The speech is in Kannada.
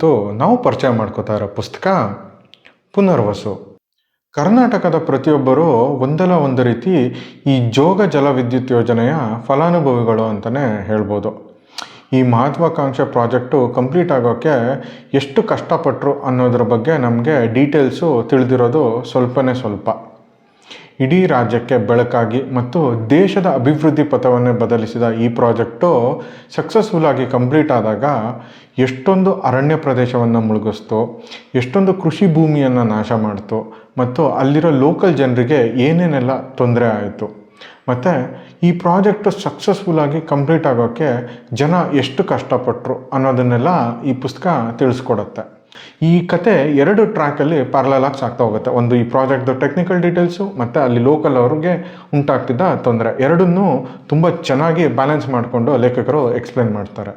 ಇವತ್ತು ನಾವು ಪರಿಚಯ ಮಾಡ್ಕೋತಾ ಇರೋ ಪುಸ್ತಕ ಪುನರ್ವಸು. ಕರ್ನಾಟಕದ ಪ್ರತಿಯೊಬ್ಬರೂ ಒಂದಲ್ಲ ಒಂದು ರೀತಿ ಈ ಜೋಗ ಜಲವಿದ್ಯುತ್ ಯೋಜನೆಯ ಫಲಾನುಭವಿಗಳು ಅಂತಲೇ ಹೇಳ್ಬೋದು. ಈ ಮಹತ್ವಾಕಾಂಕ್ಷೆ ಪ್ರಾಜೆಕ್ಟು ಕಂಪ್ಲೀಟ್ ಆಗೋಕ್ಕೆ ಎಷ್ಟು ಕಷ್ಟಪಟ್ಟರು ಅನ್ನೋದ್ರ ಬಗ್ಗೆ ನಮಗೆ ಡೀಟೇಲ್ಸು ತಿಳಿದಿರೋದು ಸ್ವಲ್ಪನೇ ಸ್ವಲ್ಪ. ಇಡೀ ರಾಜ್ಯಕ್ಕೆ ಬೆಳಕಾಗಿ ಮತ್ತು ದೇಶದ ಅಭಿವೃದ್ಧಿ ಪಥವನ್ನೇ ಬದಲಿಸಿದ ಈ ಪ್ರಾಜೆಕ್ಟು ಸಕ್ಸಸ್ಫುಲ್ ಆಗಿ ಕಂಪ್ಲೀಟ್ ಆದಾಗ ಎಷ್ಟೊಂದು ಅರಣ್ಯ ಪ್ರದೇಶವನ್ನು ಮುಳುಗಿಸ್ತು, ಎಷ್ಟೊಂದು ಕೃಷಿ ಭೂಮಿಯನ್ನು ನಾಶ ಮಾಡ್ತು ಮತ್ತು ಅಲ್ಲಿರೋ ಲೋಕಲ್ ಜನರಿಗೆ ಏನೇನೆಲ್ಲ ತೊಂದರೆ ಆಯಿತು. ಮತ್ತು ಈ ಪ್ರಾಜೆಕ್ಟು ಸಕ್ಸಸ್ಫುಲ್ ಆಗಿ ಕಂಪ್ಲೀಟ್ ಆಗೋಕ್ಕೆ ಜನ ಎಷ್ಟು ಕಷ್ಟಪಟ್ಟರು ಅನ್ನೋದನ್ನೆಲ್ಲ ಈ ಪುಸ್ತಕ ತಿಳಿಸ್ಕೊಡುತ್ತೆ. ಈ ಕತೆ 2 ಟ್ರ್ಯಾಕಲ್ಲಿ ಪ್ಯಾರಲಲ್ ಸಾಗ್ತಾ ಹೋಗುತ್ತೆ. ಒಂದು ಈ ಪ್ರಾಜೆಕ್ಟ್ದು ಟೆಕ್ನಿಕಲ್ ಡೀಟೇಲ್ಸು ಮತ್ತು ಅಲ್ಲಿ ಲೋಕಲ್ ಅವ್ರಿಗೆ ಉಂಟಾಗ್ತಿದ್ದ ತೊಂದರೆ, ಎರಡನ್ನೂ ತುಂಬ ಚೆನ್ನಾಗಿ ಬ್ಯಾಲೆನ್ಸ್ ಮಾಡಿಕೊಂಡು ಲೇಖಕರು ಎಕ್ಸ್ಪ್ಲೇನ್ ಮಾಡ್ತಾರೆ.